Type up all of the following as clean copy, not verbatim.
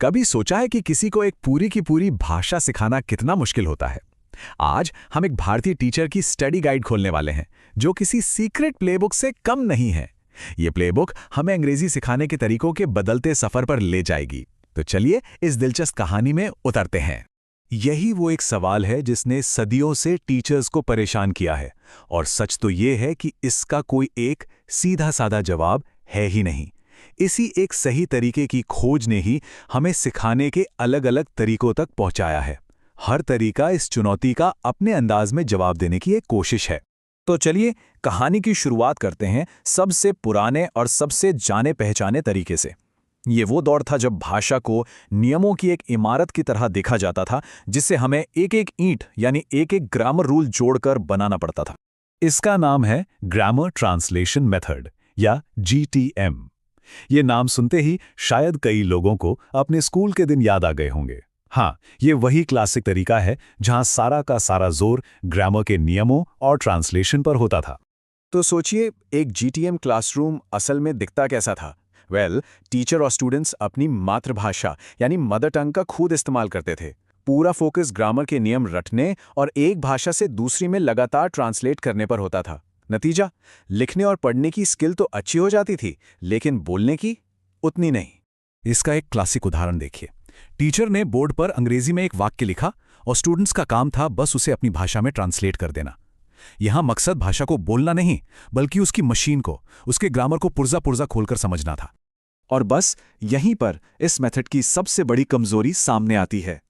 कभी सोचा है कि किसी को एक पूरी की पूरी भाषा सिखाना कितना मुश्किल होता है? आज हम एक भारतीय टीचर की स्टडी गाइड खोलने वाले हैं, जो किसी सीक्रेट प्लेबुक से कम नहीं है। ये प्लेबुक हमें अंग्रेजी सिखाने के तरीकों के बदलते सफर पर ले जाएगी। तो चलिए इस दिलचस्प कहानी में उतरते हैं। यही वो एक सवाल है जिसने सदियों से टीचर्स को परेशान किया है, और सच तो ये है कि इसका कोई एक सीधा साधा जवाब है ही नहीं। इसी एक सही तरीके की खोज ने ही हमें सिखाने के अलग अलग तरीकों तक पहुंचाया है। हर तरीका इस चुनौती का अपने अंदाज में जवाब देने की एक कोशिश है। तो चलिए कहानी की शुरुआत करते हैं सबसे पुराने और सबसे जाने पहचाने तरीके से। ये वो दौर था जब भाषा को नियमों की एक इमारत की तरह देखा जाता था, जिसे हमें एक एक ईंट यानी एक एक ग्रामर रूल जोड़कर बनाना पड़ता था। इसका नाम है ग्रामर ट्रांसलेशन मेथड या GTM। ये नाम सुनते ही शायद कई लोगों को अपने स्कूल के दिन याद आ गए होंगे। हाँ, ये वही क्लासिक तरीका है जहां सारा का सारा जोर ग्रामर के नियमों और ट्रांसलेशन पर होता था। तो सोचिए, एक GTM क्लासरूम असल में दिखता कैसा था? टीचर और स्टूडेंट्स अपनी मातृभाषा यानी मदर टंग का खुद इस्तेमाल करते थे। पूरा फोकस ग्रामर के नियम रटने और एक भाषा से दूसरी में लगातार ट्रांसलेट करने पर होता था। नतीजा, लिखने और पढ़ने की स्किल तो अच्छी हो जाती थी, लेकिन बोलने की उतनी नहीं। इसका एक क्लासिक उदाहरण देखिए। टीचर ने बोर्ड पर अंग्रेजी में एक वाक्य लिखा और स्टूडेंट्स का काम था बस उसे अपनी भाषा में ट्रांसलेट कर देना। यहां मकसद भाषा को बोलना नहीं, बल्कि उसकी मशीन को, उसके ग्रामर को पुर्जा पुर्जा खोलकर समझना था। और बस यहीं पर इस मेथड की सबसे बड़ी कमजोरी सामने आती है।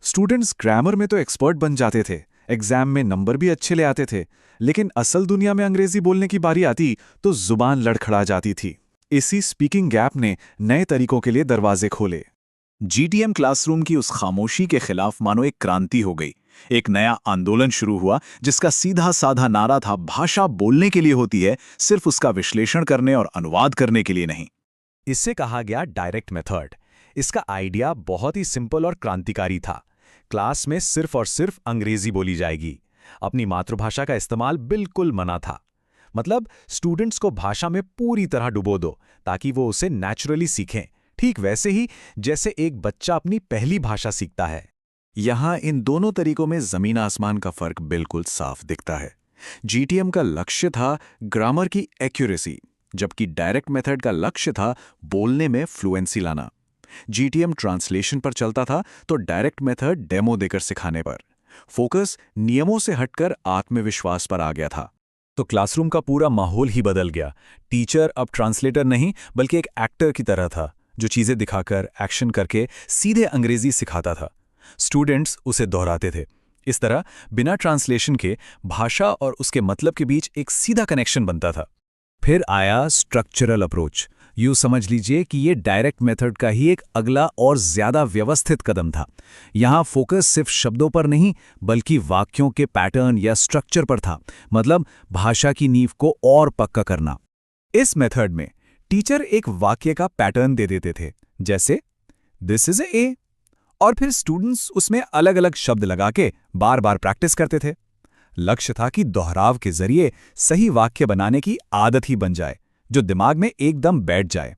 स्टूडेंट्स ग्रामर में तो एक्सपर्ट बन जाते थे, एग्जाम में नंबर भी अच्छे ले आते थे, लेकिन असल दुनिया में अंग्रेजी बोलने की बारी आती तो जुबान लड़खड़ा जाती थी। इसी स्पीकिंग गैप ने नए तरीकों के लिए दरवाजे खोले। GTM क्लासरूम की उस खामोशी के खिलाफ मानो एक क्रांति हो गई। एक नया आंदोलन शुरू हुआ जिसका सीधा साधा नारा था, भाषा बोलने के लिए होती है, सिर्फ उसका विश्लेषण करने और अनुवाद करने के लिए नहीं। इससे कहा गया डायरेक्ट मेथड। इसका आइडिया बहुत ही सिंपल और क्रांतिकारी था। क्लास में सिर्फ और सिर्फ अंग्रेजी बोली जाएगी। अपनी मातृभाषा का इस्तेमाल बिल्कुल मना था। मतलब स्टूडेंट्स को भाषा में पूरी तरह डुबो दो ताकि वो उसे नेचुरली सीखें, ठीक वैसे ही जैसे एक बच्चा अपनी पहली भाषा सीखता है। यहां इन दोनों तरीकों में जमीन आसमान का फर्क बिल्कुल साफ दिखता है। GTM का लक्ष्य था ग्रामर की एक्यूरेसी, जबकि डायरेक्ट मेथड का लक्ष्य था बोलने में फ्लुएंसी लाना। GTM ट्रांसलेशन पर चलता था तो डायरेक्ट मेथड डेमो देकर सिखाने पर। फोकस नियमों से हटकर आत्मविश्वास पर आ गया था। तो क्लासरूम का पूरा माहौल ही बदल गया। टीचर अब ट्रांसलेटर नहीं बल्कि एक एक्टर की तरह था, जो चीजें दिखाकर, एक्शन करके सीधे अंग्रेजी सिखाता था। स्टूडेंट्स उसे दोहराते थे। इस तरह बिना ट्रांसलेशन के भाषा और उसके मतलब के बीच एक सीधा कनेक्शन बनता था। फिर आया स्ट्रक्चरल अप्रोच। यूँ समझ लीजिए कि ये डायरेक्ट मेथड का ही एक अगला और ज्यादा व्यवस्थित कदम था। यहाँ फोकस सिर्फ शब्दों पर नहीं बल्कि वाक्यों के पैटर्न या स्ट्रक्चर पर था, मतलब भाषा की नींव को और पक्का करना। इस मेथड में टीचर एक वाक्य का पैटर्न दे देते थे, जैसे दिस इज ए, और फिर स्टूडेंट्स उसमें अलग अलग शब्द लगा के बार बार प्रैक्टिस करते थे। लक्ष्य था कि दोहराव के जरिए सही वाक्य बनाने की आदत ही बन जाए, जो दिमाग में एकदम बैठ जाए।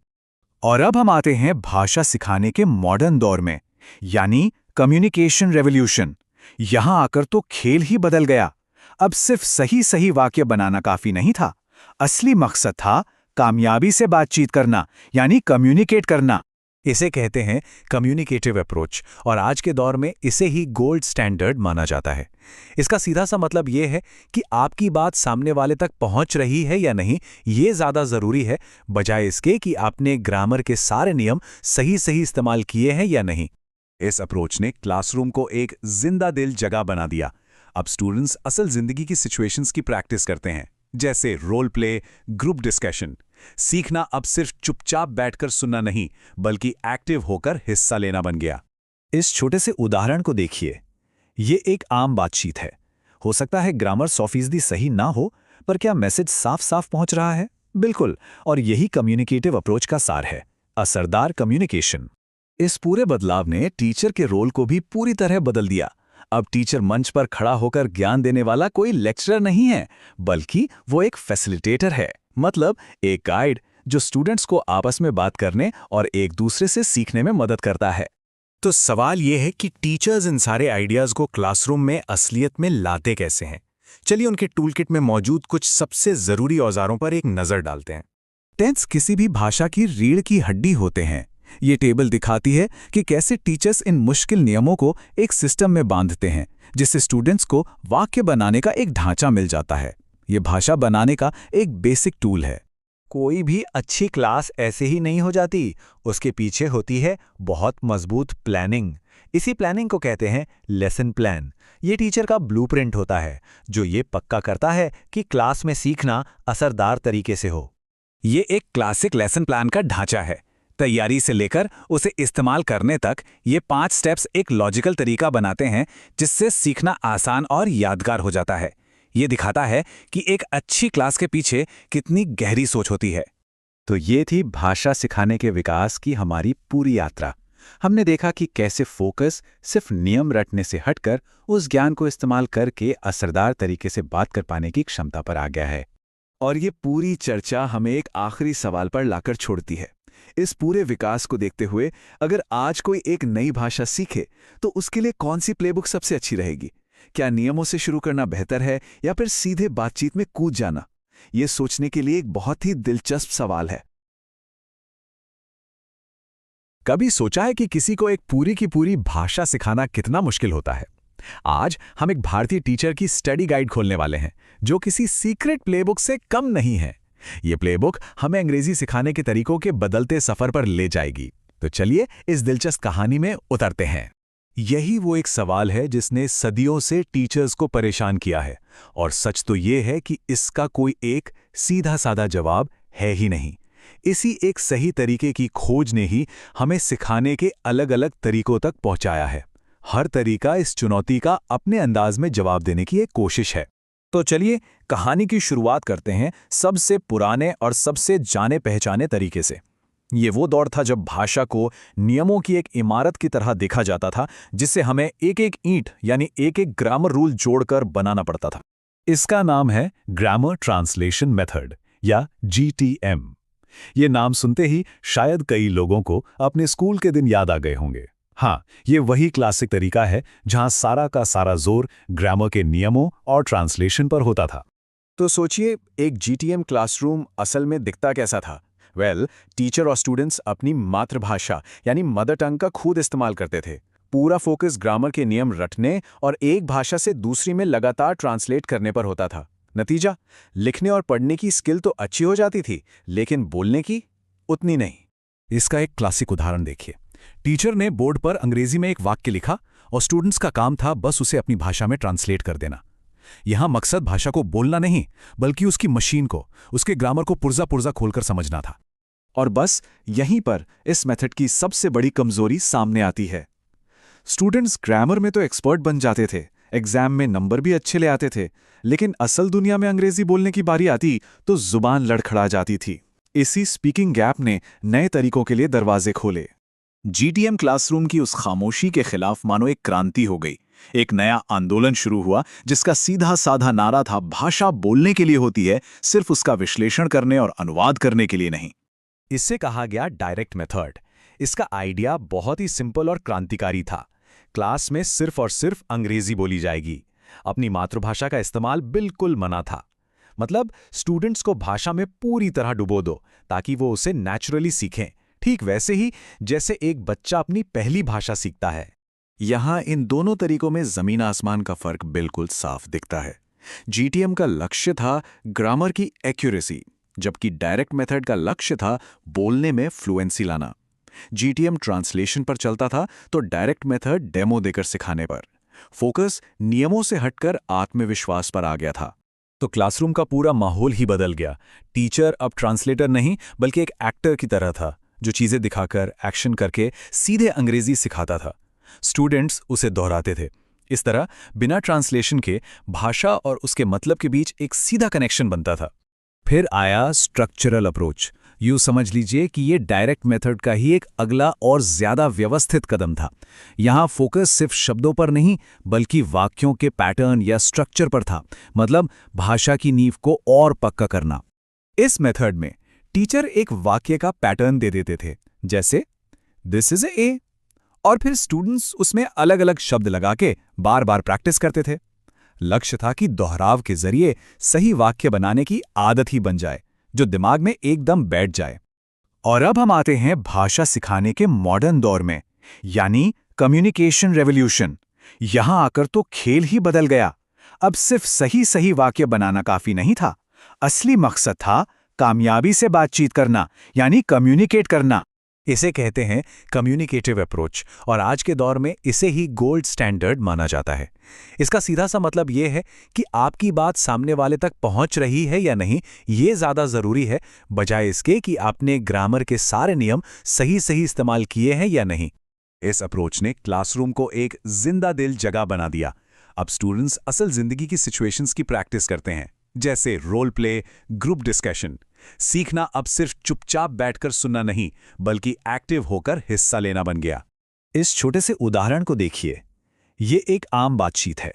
और अब हम आते हैं भाषा सिखाने के मॉडर्न दौर में, यानी कम्युनिकेशन रेवोल्यूशन। यहां आकर तो खेल ही बदल गया। अब सिर्फ सही सही वाक्य बनाना काफी नहीं था। असली मकसद था कामयाबी से बातचीत करना, यानी कम्युनिकेट करना। इसे कहते हैं कम्युनिकेटिव अप्रोच, और आज के दौर में इसे ही गोल्ड स्टैंडर्ड माना जाता है। इसका सीधा सा मतलब ये है कि आपकी बात सामने वाले तक पहुंच रही है या नहीं, ये ज़्यादा ज़रूरी है, बजाय इसके कि आपने ग्रामर के सारे नियम सही सही इस्तेमाल किए हैं या नहीं। इस अप्रोच ने क्लासरूम को एक जिंदा दिल जगह बना दिया। अब स्टूडेंट्स असल जिंदगी की सिचुएशंस की प्रैक्टिस करते हैं, जैसे रोल प्ले, ग्रुप डिस्कशन। सीखना अब सिर्फ चुपचाप बैठकर सुनना नहीं, बल्कि एक्टिव होकर हिस्सा लेना बन गया। इस छोटे से उदाहरण को देखिए। ये एक आम बातचीत है। हो सकता है ग्रामर 100% सही ना हो, पर क्या मैसेज साफ साफ पहुंच रहा है? बिल्कुल। और यही कम्युनिकेटिव अप्रोच का सार है, असरदार कम्युनिकेशन। इस पूरे बदलाव ने टीचर के रोल को भी पूरी तरह बदल दिया। अब टीचर मंच पर खड़ा होकर ज्ञान देने वाला कोई लेक्चरर नहीं है, बल्कि वो एक फैसिलिटेटर है, मतलब एक गाइड जो स्टूडेंट्स को आपस में बात करने और एक दूसरे से सीखने में मदद करता है। तो सवाल ये है कि टीचर्स इन सारे आइडियाज को क्लासरूम में असलियत में लाते कैसे हैं? चलिए उनके टूलकिट में मौजूद कुछ सबसे जरूरी औजारों पर एक नजर डालते हैं। टेंस किसी भी भाषा की रीढ़ की हड्डी होते हैं। ये टेबल दिखाती है कि कैसे टीचर्स इन मुश्किल नियमों को एक सिस्टम में बांधते हैं, जिससे स्टूडेंट्स को वाक्य बनाने का एक ढांचा मिल जाता है। ये भाषा बनाने का एक बेसिक टूल है। कोई भी अच्छी क्लास ऐसे ही नहीं हो जाती, उसके पीछे होती है बहुत मजबूत प्लानिंग। इसी प्लानिंग को कहते हैं लेसन प्लान। ये टीचर का ब्लूप्रिंट होता है, जो ये पक्का करता है कि क्लास में सीखना असरदार तरीके से हो। ये एक क्लासिक लेसन प्लान का ढांचा है। तैयारी से लेकर उसे इस्तेमाल करने तक ये 5 स्टेप्स एक लॉजिकल तरीका बनाते हैं, जिससे सीखना आसान और यादगार हो जाता है। ये दिखाता है कि एक अच्छी क्लास के पीछे कितनी गहरी सोच होती है। तो ये थी भाषा सिखाने के विकास की हमारी पूरी यात्रा। हमने देखा कि कैसे फोकस सिर्फ नियम रटने से हटकर उस ज्ञान को इस्तेमाल करके असरदार तरीके से बात कर पाने की क्षमता पर आ गया है। और ये पूरी चर्चा हमें एक आखिरी सवाल पर लाकर छोड़ती है। इस पूरे विकास को देखते हुए अगर आज कोई एक नई भाषा सीखे तो उसके लिए कौन सी प्लेबुक सबसे अच्छी रहेगी? क्या नियमों से शुरू करना बेहतर है या फिर सीधे बातचीत में कूद जाना? ये सोचने के लिए एक बहुत ही दिलचस्प सवाल है। कभी सोचा है कि किसी को एक पूरी की पूरी भाषा सिखाना कितना मुश्किल होता है? आज हम एक भारतीय टीचर की स्टडी गाइड खोलने वाले हैं, जो किसी सीक्रेट प्लेबुक से कम नहीं है। ये प्लेबुक हमें अंग्रेजी सिखाने के तरीकों के बदलते सफर पर ले जाएगी। तो चलिए इस दिलचस्प कहानी में उतरते हैं। यही वो एक सवाल है जिसने सदियों से टीचर्स को परेशान किया है, और सच तो ये है कि इसका कोई एक सीधा साधा जवाब है ही नहीं। इसी एक सही तरीके की खोज ने ही हमें सिखाने के अलग अलग तरीकों तक पहुंचाया है। हर तरीका इस चुनौती का अपने अंदाज में जवाब देने की एक कोशिश है। तो चलिए कहानी की शुरुआत करते हैं सबसे पुराने और सबसे जाने पहचाने तरीके से। ये वो दौर था जब भाषा को नियमों की एक इमारत की तरह देखा जाता था, जिससे हमें एक एक ईंट यानी एक एक ग्रामर रूल जोड़कर बनाना पड़ता था। इसका नाम है ग्रामर ट्रांसलेशन मेथड या GTM। ये नाम सुनते ही शायद कई लोगों को अपने स्कूल के दिन याद आ गए होंगे। हाँ, ये वही क्लासिक तरीका है जहां सारा का सारा जोर ग्रामर के नियमों और ट्रांसलेशन पर होता था। तो सोचिए, एक GTM क्लासरूम असल में दिखता कैसा था? टीचर और स्टूडेंट्स अपनी मातृभाषा यानी मदर टंग का खुद इस्तेमाल करते थे। पूरा फोकस ग्रामर के नियम रटने और एक भाषा से दूसरी में लगातार ट्रांसलेट करने पर होता था। नतीजा, लिखने और पढ़ने की स्किल तो अच्छी हो जाती थी, लेकिन बोलने की उतनी नहीं। इसका एक क्लासिक उदाहरण देखिए। टीचर ने बोर्ड पर अंग्रेजी में एक वाक्य लिखा और स्टूडेंट्स का काम था बस उसे अपनी भाषा में ट्रांसलेट कर देना। यहां मकसद भाषा को बोलना नहीं, बल्कि उसकी मशीन को, उसके ग्रामर को पुर्जा पुर्जा खोलकर समझना था। और बस यहीं पर इस मेथड की सबसे बड़ी कमजोरी सामने आती है। स्टूडेंट्स ग्रामर में तो एक्सपर्ट बन जाते थे, एग्जाम में नंबर भी अच्छे ले आते थे, लेकिन असल दुनिया में अंग्रेजी बोलने की बारी आती तो जुबान लड़खड़ा जाती थी। इसी स्पीकिंग गैप ने नए तरीकों के लिए दरवाजे खोले। GTM क्लासरूम की उस खामोशी के खिलाफ मानो एक क्रांति हो गई। एक नया आंदोलन शुरू हुआ जिसका सीधा साधा नारा था, भाषा बोलने के लिए होती है, सिर्फ उसका विश्लेषण करने और अनुवाद करने के लिए नहीं। इससे कहा गया डायरेक्ट मेथड। इसका आइडिया बहुत ही सिंपल और क्रांतिकारी था। क्लास में सिर्फ और सिर्फ अंग्रेजी बोली जाएगी। अपनी मातृभाषा का इस्तेमाल बिल्कुल मना था। मतलब स्टूडेंट्स को भाषा में पूरी तरह डुबो दो ताकि वो उसे नेचुरली सीखें, ठीक वैसे ही जैसे एक बच्चा अपनी पहली भाषा सीखता है। यहां इन दोनों तरीकों में जमीन आसमान का फर्क बिल्कुल साफ दिखता है। GTM का लक्ष्य था ग्रामर की एक्यूरेसी, जबकि डायरेक्ट मेथड का लक्ष्य था बोलने में फ्लुएंसी लाना। GTM ट्रांसलेशन पर चलता था तो डायरेक्ट मेथड डेमो देकर सिखाने पर। फोकस नियमों से हटकर आत्मविश्वास पर आ गया था। तो क्लासरूम का पूरा माहौल ही बदल गया। टीचर अब ट्रांसलेटर नहीं, बल्कि एक एक्टर की तरह था, जो चीजें दिखाकर, एक्शन करके सीधे अंग्रेजी सिखाता था। स्टूडेंट्स उसे दोहराते थे। इस तरह बिना ट्रांसलेशन के भाषा और उसके मतलब के बीच एक सीधा कनेक्शन बनता था। फिर आया स्ट्रक्चरल अप्रोच। यूँ समझ लीजिए कि ये डायरेक्ट मेथड का ही एक अगला और ज्यादा व्यवस्थित कदम था। यहाँ फोकस सिर्फ शब्दों पर नहीं, बल्कि वाक्यों के पैटर्न या स्ट्रक्चर पर था। मतलब भाषा की नींव को और पक्का करना। इस मेथड में टीचर एक वाक्य का पैटर्न दे देते थे, जैसे दिस इज ए, और फिर स्टूडेंट्स उसमें अलग अलग शब्द लगा के बार बार प्रैक्टिस करते थे। लक्ष्य था कि दोहराव के जरिए सही वाक्य बनाने की आदत ही बन जाए, जो दिमाग में एकदम बैठ जाए। और अब हम आते हैं भाषा सिखाने के मॉडर्न दौर में, यानी कम्युनिकेशन रेवोल्यूशन। यहां आकर तो खेल ही बदल गया। अब सिर्फ सही सही वाक्य बनाना काफी नहीं था, असली मकसद था कामयाबी से बातचीत करना, यानी कम्युनिकेट करना। इसे कहते हैं कम्युनिकेटिव अप्रोच, और आज के दौर में इसे ही गोल्ड स्टैंडर्ड माना जाता है। इसका सीधा सा मतलब ये है कि आपकी बात सामने वाले तक पहुंच रही है या नहीं, ये ज़्यादा ज़रूरी है, बजाय इसके कि आपने ग्रामर के सारे नियम सही सही इस्तेमाल किए हैं या नहीं। इस अप्रोच ने क्लासरूम को एक जिंदा दिल जगह बना दिया। अब स्टूडेंट्स असल जिंदगी की सिचुएशंस की प्रैक्टिस करते हैं, जैसे रोल प्ले, ग्रुप डिस्कशन। सीखना अब सिर्फ चुपचाप बैठकर सुनना नहीं, बल्कि एक्टिव होकर हिस्सा लेना बन गया। इस छोटे से उदाहरण को देखिए। ये एक आम बातचीत है।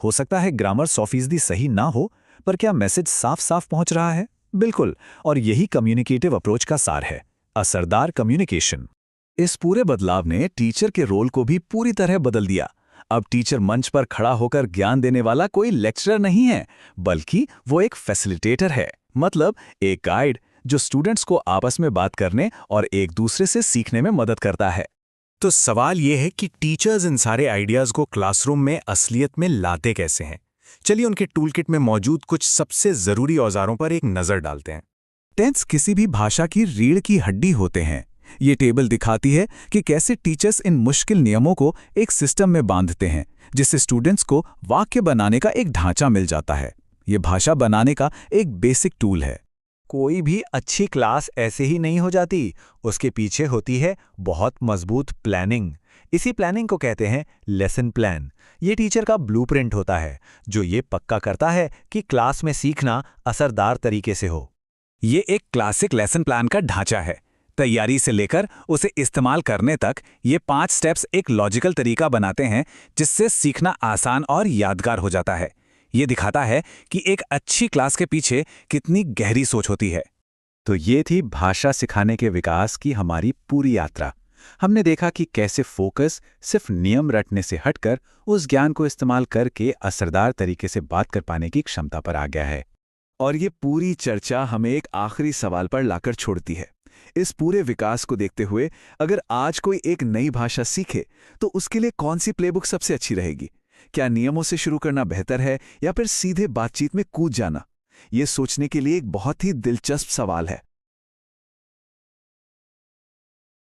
हो सकता है ग्रामर 100% सही ना हो, पर क्या मैसेज साफ साफ पहुंच रहा है? बिल्कुल। और यही कम्युनिकेटिव अप्रोच का सार है, असरदार कम्युनिकेशन। इस पूरे बदलाव ने टीचर के रोल को भी पूरी तरह बदल दिया। अब टीचर मंच पर खड़ा होकर ज्ञान देने वाला कोई लेक्चरर नहीं है, बल्कि वो एक फैसिलिटेटर है। मतलब एक गाइड जो स्टूडेंट्स को आपस में बात करने और एक दूसरे से सीखने में मदद करता है। तो सवाल ये है कि टीचर्स इन सारे आइडियाज को क्लासरूम में असलियत में लाते कैसे हैं? चलिए उनके टूलकिट में मौजूद कुछ सबसे जरूरी औजारों पर एक नजर डालते हैं। टेंस किसी भी भाषा की रीढ़ की हड्डी होते हैं। ये टेबल दिखाती है कि कैसे टीचर्स इन मुश्किल नियमों को एक सिस्टम में बांधते हैं, जिससे स्टूडेंट्स को वाक्य बनाने का एक ढांचा मिल जाता है। ये भाषा बनाने का एक बेसिक टूल है। कोई भी अच्छी क्लास ऐसे ही नहीं हो जाती, उसके पीछे होती है बहुत मजबूत प्लानिंग। इसी प्लानिंग को कहते हैं लेसन प्लान। ये टीचर का ब्लूप्रिंट होता है, जो ये पक्का करता है कि क्लास में सीखना असरदार तरीके से हो। ये एक क्लासिक लेसन प्लान का ढांचा है। तैयारी से लेकर उसे इस्तेमाल करने तक ये 5 स्टेप्स एक लॉजिकल तरीका बनाते हैं, जिससे सीखना आसान और यादगार हो जाता है। ये दिखाता है कि एक अच्छी क्लास के पीछे कितनी गहरी सोच होती है। तो ये थी भाषा सिखाने के विकास की हमारी पूरी यात्रा। हमने देखा कि कैसे फोकस सिर्फ नियम रटने से हटकर उस ज्ञान को इस्तेमाल करके असरदार तरीके से बात कर पाने की क्षमता पर आ गया है। और ये पूरी चर्चा हमें एक आखिरी सवाल पर लाकर छोड़ती है। इस पूरे विकास को देखते हुए अगर आज कोई एक नई भाषा सीखे तो उसके लिए कौन सी प्लेबुक सबसे अच्छी रहेगी? क्या नियमों से शुरू करना बेहतर है या फिर सीधे बातचीत में कूद जाना? ये सोचने के लिए एक बहुत ही दिलचस्प सवाल है।